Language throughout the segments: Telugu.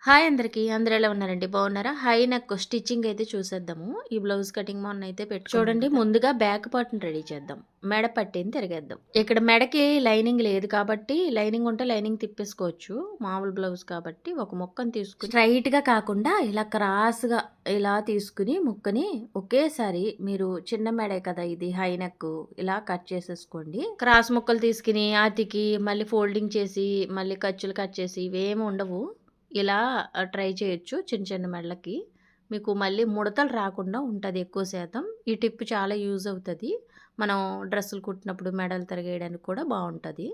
హాయ్ అందరికీ. అందరూ ఎలా ఉన్నారండి? బాగున్నారా? హై నెక్ స్టిచ్చింగ్ అయితే చూసేద్దాము. ఈ బ్లౌజ్ కటింగ్ మొన్నైతే చూడండి. ముందుగా బ్యాక్ పార్ట్‌ని రెడీ చేద్దాం. మెడ పట్టీని తిరిగేద్దాం. ఇక్కడ మెడకి లైనింగ్ లేదు కాబట్టి లైనింగ్ ఉంటే లైనింగ్ తిప్పేసుకోవచ్చు. మామూలు బ్లౌజ్ కాబట్టి ఒక ముక్కని తీసుకుని స్ట్రైట్‌గా కాకుండా ఇలా క్రాస్‌గా ఇలా తీసుకుని ముక్కని ఒకేసారి మీరు చిన్న మెడే కదా ఇది హై నెక్ ఇలా కట్ చేసేసుకోండి. క్రాస్ ముక్కలు తీసుకుని అతికి మళ్ళీ ఫోల్డింగ్ చేసి మళ్ళీ ఖర్చులు కట్ చేసి ఇవేమి ఉండవు. ఇలా ట్రై చేయొచ్చు చిన్న చిన్న మెడలకి. మీకు మళ్ళీ ముడతలు రాకుండా ఉంటుంది ఎక్కువ శాతం. ఈ టిప్ చాలా యూజ్ అవుతుంది. మనం డ్రెస్సులు కుట్టినప్పుడు మెడలు తిరగేయడానికి కూడా బాగుంటుంది.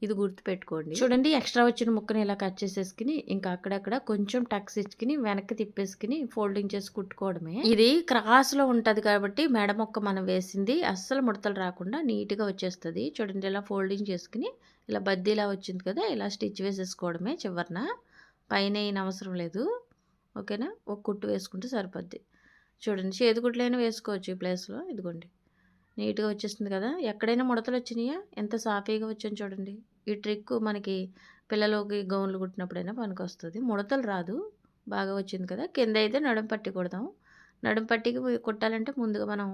ఇది గుర్తుపెట్టుకోండి. చూడండి ఎక్స్ట్రా వచ్చిన ముక్కని ఇలా కట్ చేసేసుకుని ఇంకా అక్కడక్కడ కొంచెం టక్స్ ఇచ్చుకుని వెనక్కి తిప్పేసుకుని ఫోల్డింగ్ చేసి కుట్టుకోవడమే. ఇది క్రాస్లో ఉంటుంది కాబట్టి మెడ ముక్క మనం వేసింది అస్సలు ముడతలు రాకుండా నీట్గా వచ్చేస్తుంది. చూడండి ఇలా ఫోల్డింగ్ చేసుకుని ఇలా బద్దీలా వచ్చింది కదా, ఇలా స్టిచ్ వేసేసుకోవడమే చివరన. పైన ఏం అవసరం లేదు. ఓకేనా? ఒక కుట్టు వేసుకుంటే సరిపోద్ది. చూడండి చేతి కుట్లైనా వేసుకోవచ్చు ఈ ప్లేస్లో. ఇదిగోండి నీట్గా వచ్చేస్తుంది కదా. ఎక్కడైనా ముడతలు వచ్చినాయా ఎంత సాఫీగా వచ్చాను చూడండి. ఈ ట్రిక్ మనకి పిల్లలకి గౌన్లు కుట్టినప్పుడైనా పనికి వస్తుంది. ముడతలు రాదు. బాగా వచ్చింది కదా. కింద అయితే నడుం పట్టి కుడదాం. నడుం పట్టికి కుట్టాలంటే ముందుగా మనం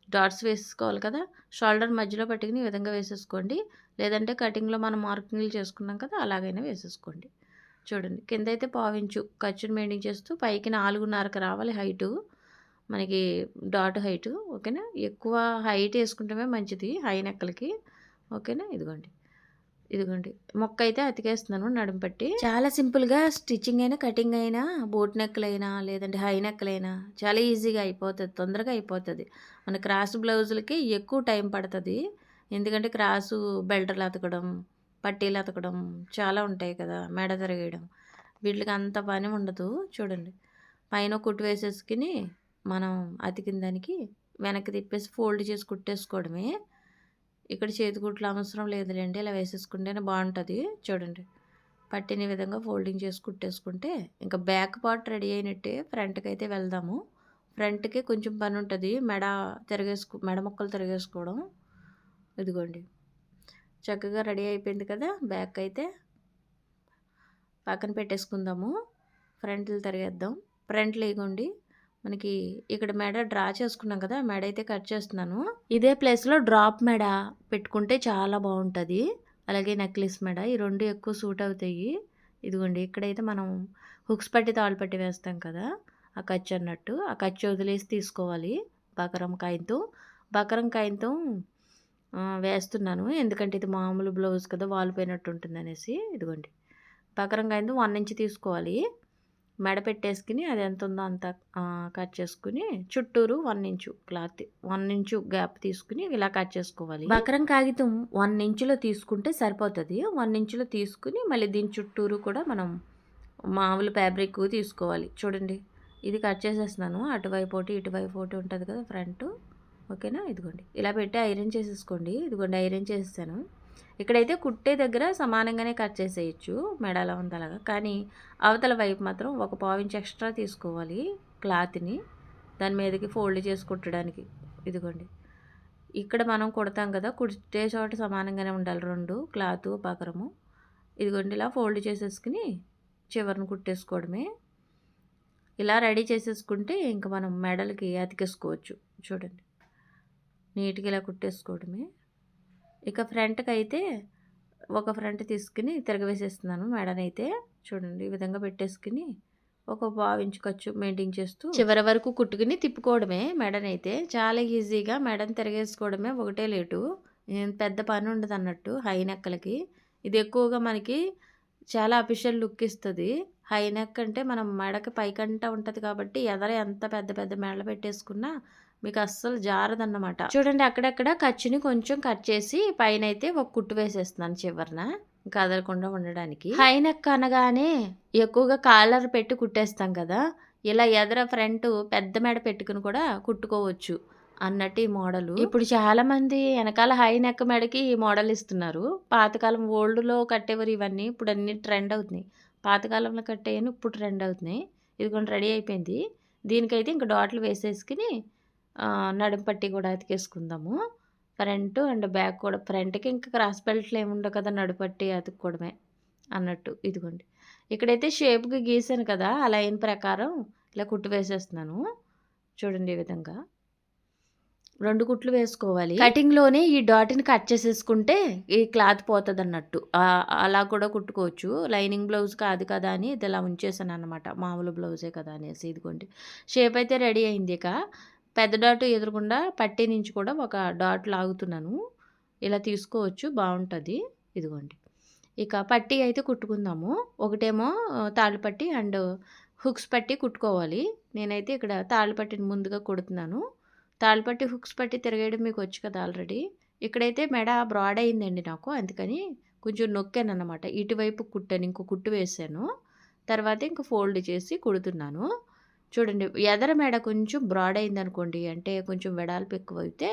డాట్స్ వేసుకోవాలి కదా. షోల్డర్ మధ్యలో పట్టుకుని ఈ విధంగా వేసేసుకోండి. లేదంటే కటింగ్లో మనం మార్కింగ్లు చేసుకున్నాం కదా, అలాగైనా వేసేసుకోండి. చూడండి కింద అయితే పావించు ఖర్చును మెయింటైన్ చేస్తూ పైకి 4.5కి రావాలి హైటు మనకి డాట్ హైటు. ఓకేనా? ఎక్కువ హైట్ వేసుకుంటమే మంచిది హై నెక్కలకి. ఓకేనా? ఇదిగోండి ఇదిగోండి మొక్క అయితే అతికేస్తున్నాను నడుము పట్టి. చాలా సింపుల్గా స్టిచ్చింగ్ అయినా కటింగ్ అయినా బోట్ నెక్కలైనా లేదంటే హై నెక్కలైనా చాలా ఈజీగా అయిపోతుంది, తొందరగా అయిపోతుంది. మన క్రాస్ బ్లౌజులకి ఎక్కువ టైం పడుతుంది. ఎందుకంటే క్రాసు బెల్టర్లు అతకడం, పట్టీలు అతకడం చాలా ఉంటాయి కదా, మెడ తిరగేయడం, వీటికి అంత పని ఉండదు. చూడండి పైన కుట్టు వేసేసుకుని మనం అతికిన దానికి వెనక్కి తిప్పేసి ఫోల్డ్ చేసి కుట్టేసుకోవడమే. ఇక్కడ చేతికుట్లు అవసరం లేదులేండి, ఇలా వేసేసుకుంటేనే బాగుంటుంది. చూడండి పట్టిన విధంగా ఫోల్డింగ్ చేసి కుట్టేసుకుంటే ఇంకా బ్యాక్ పార్ట్ రెడీ అయినట్టే. ఫ్రంట్కి అయితే వెళ్దాము. ఫ్రంట్కి కొంచెం పని ఉంటుంది, మెడ ముక్కలు తిరగేసుకోవడం. ఇదిగోండి చక్కగా రెడీ అయిపోయింది కదా. బ్యాక్ అయితే పక్కన పెట్టేసుకుందాము. ఫ్రంట్లు తిరిగేద్దాం. ఫ్రంట్లు ఇగోండి మనకి ఇక్కడ మెడ డ్రా చేసుకున్నాం కదా, మెడ అయితే కట్ చేస్తున్నాను. ఇదే ప్లేస్లో డ్రాప్ మెడ పెట్టుకుంటే చాలా బాగుంటుంది. అలాగే నెక్లెస్ మెడ, ఈ రెండు ఎక్కువ సూట్ అవుతాయి. ఇదిగోండి ఇక్కడైతే మనం హుక్స్ పట్టి తాళ్ళు పట్టి వేస్తాం కదా, ఆ ఖర్చు అన్నట్టు ఆ ఖర్చు వదిలేసి తీసుకోవాలి. బకరం కాయంతో వేస్తున్నాను, ఎందుకంటే ఇది మామూలు బ్లౌజ్ కదా వాలిపోయినట్టు ఉంటుంది అనేసి. ఇదిగోండి బకరం కాయంతో 1 ఇంచ్ తీసుకోవాలి. మెడ పెట్టేసుకుని అది ఎంత ఉందో అంత కట్ చేసుకుని చుట్టూరు 1 ఇంచు క్లాత్ 1 ఇంచు గ్యాప్ తీసుకుని ఇలా కట్ చేసుకోవాలి. బకరం కాగితం 1 ఇంచులో తీసుకుంటే సరిపోతుంది. 1 ఇంచులో తీసుకుని మళ్ళీ దీని చుట్టూరు కూడా మనం మామూలు ఫ్యాబ్రిక్ తీసుకోవాలి. చూడండి ఇది కట్ చేసేస్తున్నాను. అటువైపు ఒకటి ఇటువైపు ఒకటి ఉంటుంది కదా ఫ్రంట్. ఓకేనా? ఇదిగోండి ఇలా పెట్టి ఐరన్ చేసేసుకోండి. ఇదిగోండి ఐరన్ చేసేసాను. ఇక్కడైతే కుట్టే దగ్గర సమానంగానే కట్ చేసేయచ్చు మెడలో ఉంది అలాగా, కానీ అవతల వైపు మాత్రం ఒక పావించి ఎక్స్ట్రా తీసుకోవాలి క్లాత్ని దాని మీదకి ఫోల్డ్ చేసి కుట్టడానికి. ఇదిగోండి ఇక్కడ మనం కుడతాం కదా, కుట్టే చోట సమానంగానే ఉండాలి రెండు క్లాత్ బకరము. ఇదిగోండి ఇలా ఫోల్డ్ చేసేసుకుని చివరిని కుట్టేసుకోవడమే. ఇలా రెడీ చేసేసుకుంటే ఇంకా మనం మెడలకి అతికేసుకోవచ్చు. చూడండి నీట్గా ఇలా కుట్టేసుకోవడమే. ఇక ఫ్రంట్కి అయితే ఒక ఫ్రంట్ తీసుకుని తిరగవేసేస్తున్నాను మెడనైతే. చూడండి ఈ విధంగా పెట్టేసుకుని ఒక పావించు ఖర్చు మెయింటైన్ చేస్తూ చివరి వరకు కుట్టుకుని తిప్పుకోవడమే. మెడనైతే చాలా ఈజీగా మెడని తిరగేసుకోవడమే, ఒకటే లేటు. పెద్ద పని ఉండదు అన్నట్టు హై నెక్కలకి. ఇది ఎక్కువగా మనకి చాలా అఫిషియల్ లుక్ ఇస్తుంది. హై నెక్ అంటే మనం మెడకి పైకంట ఉంటుంది కాబట్టి ఎదర ఎంత పెద్ద పెద్ద మెడలు పెట్టేసుకున్నా మీకు అస్సలు జారదన్నమాట. చూడండి అక్కడక్కడ ఖర్చుని కొంచెం కట్ చేసి పైన అయితే ఒక కుట్టు వేసేస్తున్నాను చివరన కదలకుండా ఉండడానికి. హై నెక్ అనగానే ఎక్కువగా కాలర్ పెట్టి కుట్టేస్తాం కదా, ఇలా ఎదర ఫ్రంట్ పెద్ద మెడ పెట్టుకుని కూడా కుట్టుకోవచ్చు అన్నట్టు ఈ మోడలు. ఇప్పుడు చాలా మంది వెనకాల హై నెక్ మెడకి ఈ మోడల్ ఇస్తున్నారు. పాతకాలం ఓల్డ్లో కట్టేవారు ఇవన్నీ, ఇప్పుడు అన్ని ట్రెండ్ అవుతున్నాయి. పాతకాలంలో కట్టేయని ఇప్పుడు ట్రెండ్ అవుతున్నాయి. ఇదిగోండి రెడీ అయిపోయింది. దీనికైతే ఇంకా డాట్లు వేసేసుకుని నడుం పట్టి కూడా అతికేసుకుందాము. ఫ్రంట్ అండ్ బ్యాక్ కూడా. ఫ్రంట్కి ఇంకా క్రాస్ బెల్ట్లు ఏముండవు కదా, నడుపట్టి అతుక్కోవడమే అన్నట్టు. ఇదిగోండి ఇక్కడైతే షేప్‌కి గీసాను కదా! ఆ లైన్ ప్రకారం ఇలా కుట్టు వేసేస్తున్నాను. చూడండి ఈ విధంగా. 2 కుట్లు వేసుకోవాలి. కటింగ్‌లోనే ఈ డాట్‌ని కట్ చేసేసుకుంటే ఈ క్లాత్ పోతదన్నట్టు. అలా కూడా కుట్టుకోవచ్చు. లైనింగ్ బ్లౌజ్ కాదు కదా అని ఇది ఇలా ఉంచేసాననమాట. మామూలు బ్లౌజే కదా అనేసి. ఇదిగోండి. షేప్ అయితే రెడీ అయింది ఇక. పెద్ద డాట్ ఎదురుగుండా పట్టీ నుంచి కూడా ఒక డాట్ లాగుతున్నాను. ఇలా తీసుకోవచ్చు బావుంటది. ఇదిగోండి. ఇక పట్టీ అయితే కుట్టుకుందాము. ఒకటేమో తాళ్ళు పట్టీ అండ్ హుక్స్ పట్టీ కుట్టుకోవాలి. నేనైతే ఇక్కడ తాళ్ళు పట్టీని ముందుగా కుడుతున్నాను. తాళ్ళు పట్టి, హుక్స్ పట్టి తిరగేయడం మీకొచ్చు కదా ఆల్రెడీ. ఇక్కడైతే మెడ బ్రాడ్ అయిందండి నాకు. అందుకని కొంచెం నొక్కాననమాట. ఇటువైపు కుట్టాను. ఇంకో కుట్టు వేశాను. తర్వాత ఇంక ఫోల్డ్ చేసి కుడుతున్నాను. చూడండి ఎదర మెడ కొంచెం బ్రాడ్ అయిందనుకోండి, అంటే కొంచెం వెడల్పు ఎక్కువైతే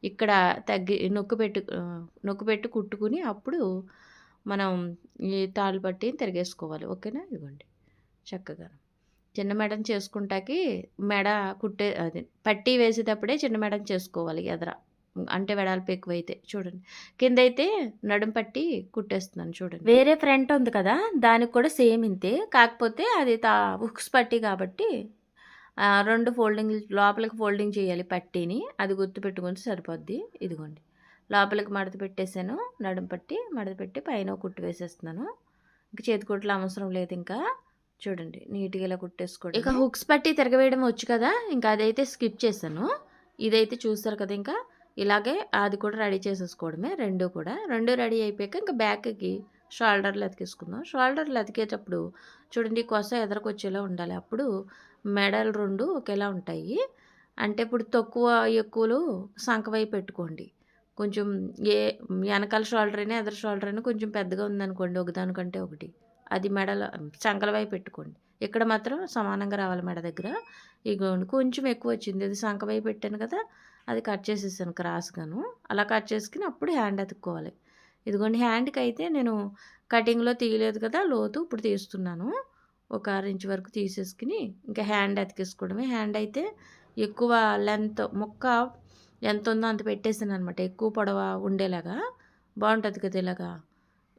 ఇక్కడ నొక్కి పెట్టి కుట్టుకుని అప్పుడు మనం ఈ తాళ్ళు పట్టి తిరగేసుకోవాలి. ఓకేనా? ఇదిగోండి చక్కగా. చిన్న మెడని చేసుకుంటాకి అదే పట్టీ వేసేటప్పుడే చిన్న మెడని చేసుకోవాలి ఎదర. అంటే వెడల్పు ఎక్కువైతే. చూడండి. కిందైతే నడుం పట్టి కుట్టేస్తున్నాను చూడండి. వేరే ఫ్రంట్ ఉంది కదా! దానికి కూడా సేమ్ ఇంతే. కాకపోతే అది హుక్స్ పట్టీ కాబట్టి 2 లోపలికి ఫోల్డింగ్ చేయాలి పట్టీని. అది గుర్తుపెట్టుకుంటే సరిపోద్ది. ఇదిగోండి. లోపలికి మడత పెట్టేసాను. నడుం పట్టి మడత పెట్టి పైన కుట్టు వేసేస్తున్నాను. ఇంక చేతి కుట్లు అవసరం లేదు ఇంకా. చూడండి నీట్‌గా ఇలా కుట్టేసుకోవడం. ఇక హుక్స్ పట్టి తిరగవేయడం వచ్చు కదా! ఇంకా అదైతే స్కిప్ చేశాను. ఇదైతే చూసారు కదా! ఇంకా ఇలాగే అది కూడా రెడీ చేసేసుకోవడమే 2 కూడా. 2 రెడీ అయిపోయాక ఇంకా బ్యాక్‌కి షోల్డర్‌లు అతికేసుకుందాం. షోల్డర్‌లు అతికేటప్పుడు చూడండి కొస ఎదరకొచ్చేలా ఉండాలి. అప్పుడు మెడలు 2 ఒకేలా ఉంటాయి. అంటే ఇప్పుడు తక్కువ ఎక్కువలు సంక వైపు పెట్టుకోండి. కొంచెం వెనకాల షోల్డర్ అయినా ఎదర షోల్డర్ అయినా కొంచెం పెద్దగా ఉందనుకోండి ఒకదానికంటే ఒకటి. అది సంకల వైపు పెట్టుకోండి. ఇక్కడ మాత్రం సమానంగా రావాలి మెడ దగ్గర. ఇగోండి కొంచెం ఎక్కువ వచ్చింది. అది సంక వైపు పెట్టాను కదా! అది కట్ చేసేసాను క్రాస్‌గాను. అలా కట్ చేసుకొని అప్పుడు హ్యాండ్ అతుక్కోవాలి. ఇదిగోండి హ్యాండ్‌కి అయితే నేను కటింగ్‌లో తీయలేదు కదా! లోతు ఇప్పుడు తీస్తున్నాను. ఒక 6 ఇంచ్ వరకు తీసేసుకొని ఇంకా హ్యాండ్ అతికేసుకోవడమే. హ్యాండ్ అయితే ఎక్కువ లెంత్ ముక్క ఎంత ఉందో అంత పెట్టేసాననమాట. ఎక్కువ పొడవ ఉండేలాగా. బావుంటది కదా ఇలాగా.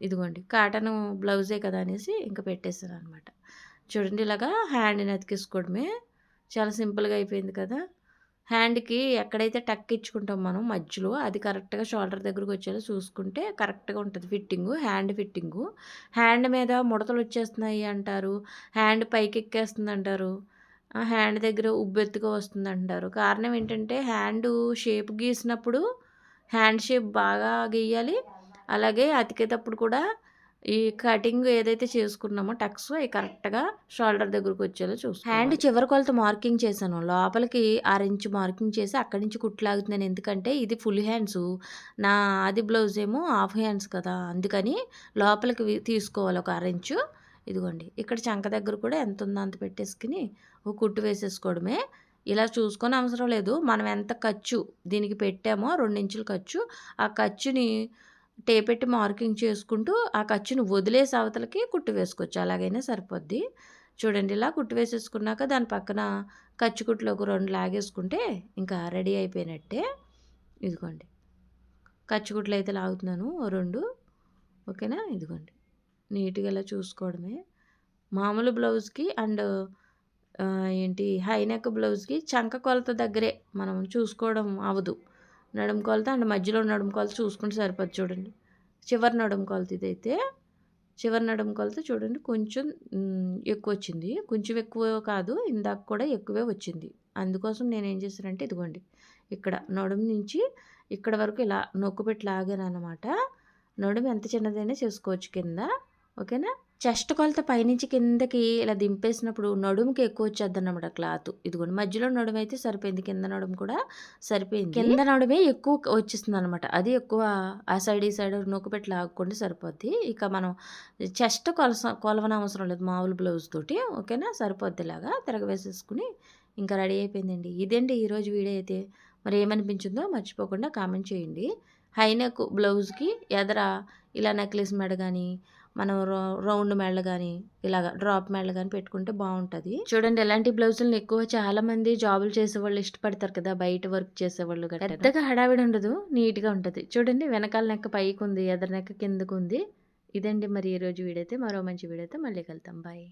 ఇదిగోండి కాటను బ్లౌజే కదా అనేసి ఇంక పెట్టేసాననమాట. చూడండి ఇలాగా హ్యాండ్‌ని అతికేసుకోవడమే. చాలా సింపుల్‌గా అయిపోయింది కదా! హ్యాండ్‌కి ఎక్కడైతే టక్ ఇచ్చుకుంటాం మనం మధ్యలో అది కరెక్ట్‌గా షోల్డర్ దగ్గరకు వచ్చేలా చూసుకుంటే కరెక్ట్‌గా ఉంటది ఫిట్టింగు. Hand fitting. హ్యాండ్ మీద ముడతలు వచ్చేస్తున్నాయి అంటారు. హ్యాండ్ పైకెక్కేస్తుందంటారు. హ్యాండ్ దగ్గర ఉబ్బెత్తుగా వస్తుందంటారు. కారణం ఏంటంటే హ్యాండు షేప్ గీసినప్పుడు హ్యాండ్ షేప్ బాగా గీయాలి. అలాగే అతికేటప్పుడు కూడా ఈ కటింగ్ ఏదైతే చేసుకున్నామో టక్స్ అవి కరెక్ట్‌గా షోల్డర్ దగ్గరకు వచ్చేలా చూసుకోవాలి. హ్యాండ్ చివరి కొలత మార్కింగ్ చేశాను. లోపలికి 6 ఇంచ్ మార్కింగ్ చేసి అక్కడి నుంచి కుట్లు లాగుతున్నాను. ఎందుకంటే ఇది ఫుల్ హ్యాండ్సు. నా ఆది బ్లౌజ్ ఏమో హాఫ్ హ్యాండ్స్ కదా! అందుకని లోపలికి తీసుకోవాలి ఒక 6 ఇంచు. ఇదిగోండి. ఇక్కడ చంక దగ్గర కూడా ఎంత ఉందో అంత పెట్టేసుకొని ఒక కుట్టు వేసేసుకోవడమే. ఇలా చూసుకొని అవసరం లేదు. మనం ఎంత ఖర్చు దీనికి పెట్టామో 2 ఇంచుల ఖర్చు, ఆ ఖర్చుని టేపెట్టి మార్కింగ్ చేసుకుంటూ ఆ ఖర్చును వదిలేసి అవతలకి కుట్టు వేసుకోవచ్చు. అలాగైనా సరిపోద్ది. చూడండి ఇలా కుట్టు వేసేసుకున్నాక దాని పక్కన ఖర్చు కుట్లు ఒక 2 లాగేసుకుంటే ఇంకా రెడీ అయిపోయినట్టే. ఇదిగోండి. ఖర్చు కుట్లు అయితే లాగుతున్నాను ఓ 2. ఓకేనా? ఇదిగోండి. నీట్‌గా ఇలా చూసుకోవడమే. మామూలు బ్లౌజ్‌కి అండ్ హై నెక్ బ్లౌజ్‌కి చంక కొలత దగ్గరే మనం చూసుకోవడం అవ్వదు. నడుము కొలత అండ్ మధ్యలో నడుము కొలత చూసుకుంటే సరిపోద్ది చూడండి. చివరి నడుము కొలత ఇదైతే. చివరి నడుము కొలత చూడండి కొంచెం ఎక్కువొచ్చింది. కొంచెం ఎక్కువ కాదు ఇందాక కూడా ఎక్కువే వచ్చింది. అందుకోసం నేనేం చేశానంటే ఇదిగోండి. ఇక్కడ నడుము నుంచి ఇక్కడ వరకు ఇలా నొక్కుపెట్టి లాగాననమాట. నడుము ఎంత చిన్నదైనా చేసుకోవచ్చు కింద. ఓకేనా? చెస్ట్ కొలత పైనుంచి కిందకి ఇలా దింపేసినప్పుడు నడుముకి ఎక్కువ వచ్చేద్దన్నమాట క్లాత్. ఇదిగోండి మధ్యలో నడుము అయితే సరిపోయింది. కింద నడుము కూడా సరిపోయింది. కింద నడుమే ఎక్కువ వచ్చేస్తుందనమాట. అది ఎక్కువ ఆ సైడ్ ఈ సైడ్ నొక్కిపెట్టి లాక్కుంటే సరిపోద్ది. ఇక మనం చెస్ట్ కొలవనవసరం లేదు మామూలు బ్లౌజ్ తోటి. ఓకేనా? సరిపోద్ది ఇలాగా తిరగవేసేసుకుని ఇంకా రెడీ అయిపోయిందండి. ఇదండి ఈరోజు వీడియో అయితే. మరి ఏమనిపించిందో మర్చిపోకుండా కామెంట్ చేయండి. హై నెక్ బ్లౌజ్‌కి ఎదర ఇలా నెక్లెస్ మెడ కానీ మనం రౌండ్ మెడలు కానీ ఇలాగ డ్రాప్ మెడలు కానీ పెట్టుకుంటే బాగుంటుంది. చూడండి ఇలాంటి బ్లౌజులను ఎక్కువ చాలామంది జాబులు చేసేవాళ్ళు ఇష్టపడతారు కదా, బయట వర్క్ చేసేవాళ్ళు. పెద్దగా హడావిడి ఉండదు, నీట్గా ఉంటుంది. చూడండి వెనకాల నెక్క పైకి ఉంది, ఎదర నెక్క కిందకు ఉంది. ఇదండి మరి ఈరోజు వీడియో అయితే. మరో మంచి వీడియోతో మళ్ళీ కలుద్దాం. బాయ్.